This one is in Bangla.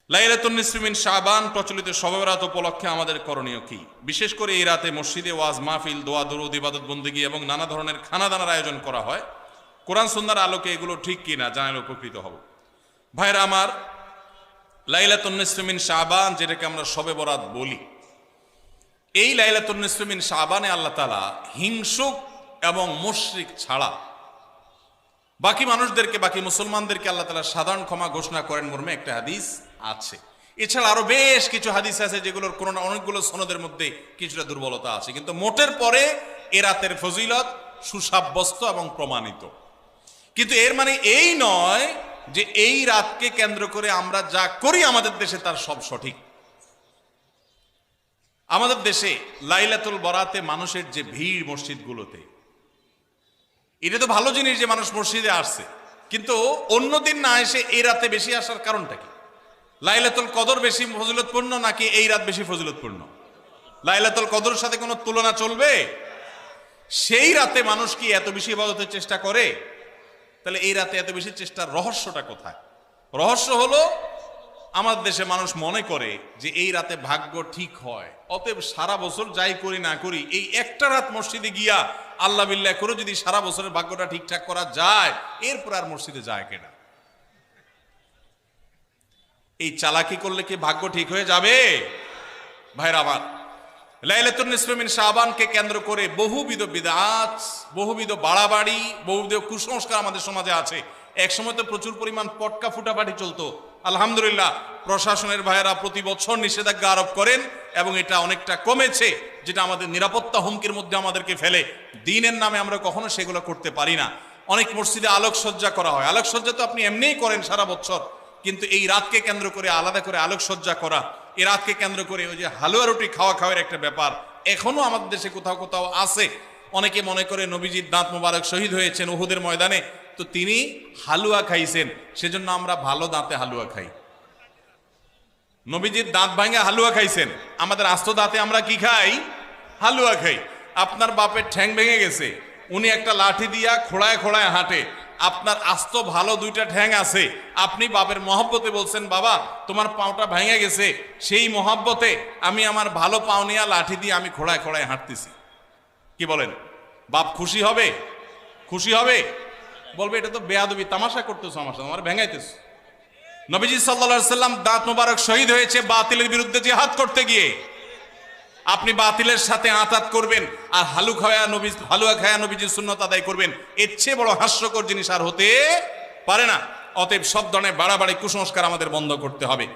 লাইলাতুন নিসফি মিন শাবান প্রচলিত শবে বরাত উপলক্ষে আমাদের করণীয় কি? বিশেষ করে এই রাতে মসজিদে ওয়াজ মাহফিল, দোয়া দরুদ, ইবাদত বন্দেগী এবং নানা ধরনের খানাদানার আয়োজন করা হয়। কোরআন সুন্নাহর আলোকে এগুলো ঠিক কি না জানালে উপকৃত হব। ভাইরা আমার, লাইলাতুন নিসফি মিন শাবান যেটাকে আমরা শবে বরাত বলি, এই লাইলাতুন নিসফি মিন শাবানে আল্লাহ তাআলা হিংসুক এবং মুশরিক ছাড়া বাকি মানুষদেরকে, বাকি মুসলমানদেরকে আল্লাহ তাআলা সাধারণ ক্ষমা ঘোষণা করেন মর্মে একটা হাদিস আছে। এছাড়া আরো বেশ কিছু হাদিস আছে যেগুলোর কোনো না অনেকগুলো সনদের মধ্যে কিছুটা দুর্বলতা আছে, কিন্তু মোটের পরে এ রাতের ফজিলত সুসাব্যস্ত এবং প্রমাণিত। কিন্তু এর মানে এই নয় যে এই রাতকে কেন্দ্র করে আমরা যা করি আমাদের দেশে তার সব সঠিক। আমাদের দেশে লাইলাতুল বরাতে মানুষের যে ভিড় মসজিদগুলোতে, এটা তো ভালো জিনিস যে মানুষ মসজিদে আসছে, কিন্তু অন্যদিন না এসে এই রাতে বেশি আসার কারণটা কি? লাইলাতুল কদর বেশি ফজিলতপূর্ণ নাকি এই রাত বেশি ফজিলতপূর্ণ? লাইলাতুল কদরের সাথে কোনো তুলনা চলবে? সেই রাতে মানুষ কি এত বেশি ইবাদতের চেষ্টা করে? তাহলে এই রাতে এত বেশি চেষ্টার রহস্যটা কোথায়? রহস্য হলো আমাদের দেশে মানুষ মনে করে যে এই রাতে ভাগ্য ঠিক হয়, অতএব সারা বছর যাই করি না করি এই একটা রাত মসজিদে গিয়া আল্লাহ বিল্লাহ করে যদি সারা বছরের ভাগ্যটা ঠিকঠাক করা যায়, এরপর আর মসজিদে যায় কেনা। এই চালাকি করলে কি ভাগ্য ঠিক হয়ে যাবে? ভাইরা আমার, লাইলাতুন নিসফি মিন শাবানকে কেন্দ্র করে বহুবিধ বিদআত, বহুবিধ বাড়াবাড়ি, বহুবিধ কুসংস্কার আমাদের সমাজে আছে। এক সময় তো প্রচুর পরিমাণ পটকা ফুটাফাটি চলতো। আলহামদুলিল্লাহ, প্রশাসনের ভাইয়েরা প্রতি বছর নিষেধাজ্ঞা আরোপ করেন এবং এটা অনেকটা কমেছে, যেটা আমাদের নিরাপত্তা হুমকির মধ্যে আমাদেরকে ফেলে। দ্বীনের নামে আমরা কখনো সেগুলো করতে পারি না। অনেক মসজিদে আলোকসজ্জা করা হয়। আলোকসজ্জা তো আপনি এমনিই করেন সারা বছর, কিন্তু এই রাতকে কেন্দ্র করে আলাদা করে আলোকসজ্জা করা, এই রাতকে কেন্দ্র করে ওই যে হালুয়া রুটি খাওয়ার একটা ব্যাপার এখনো আমাদের দেশে কোথাও কোথাও আছে। অনেকে মনে করে নবীজির দাঁত মোবারক শহীদ হয়েছেন উহুদের ময়দানে, তো তিনি হালুয়া খাইছেন, সেজন্য আমরা ভালো দাঁতে হালুয়া খাই। নবীজির দাঁত ভাঙে হালুয়া খাইছেন, আমাদের আস্ত দাঁতে আমরা কি খাই? হালুয়া খাই। আপনার বাপের ঠ্যাং ভেঙে গেছে, উনি একটা লাঠি দিয়া খোড়ায় খোড়ায় হাঁটে, আপনার আস্ত ভালো দুইটা ঠ্যাং আছে, আপনি বাপের মহব্বতে বলছেন বাবা তোমার পাওটা ভেঙে গেছে, সেই মহব্বতে আমি আমার ভালো পাও নিয়া লাঠি দিয়ে আমি খোড়ায় খোড়ায় হাঁটতেছি। কি বলেন? বাপ খুশি হবে? খুশি হবে? বলবে এটা তো বেয়াদবি, তামাশা করতেছো আমার সাথে, আমার ভেঙাইতেছো। নবীজি সাল্লাল্লাহু আলাইহি সাল্লাম দাঁত মোবারক শহীদ হয়েছে বাতিলের বিরুদ্ধে জিহাদ করতে গিয়ে। আপনি বাতিলের সাথে আঁতাত করবেন আর হালুয়া খায়া নবীজির সুন্নাত আদায় করবেন, এর চেয়ে বড় হাস্যকর জিনিস আর হতে পারে না। অতএব সব ধরনের বাড়াবাড়ি কুসংস্কার আমাদের বন্ধ করতে হবে।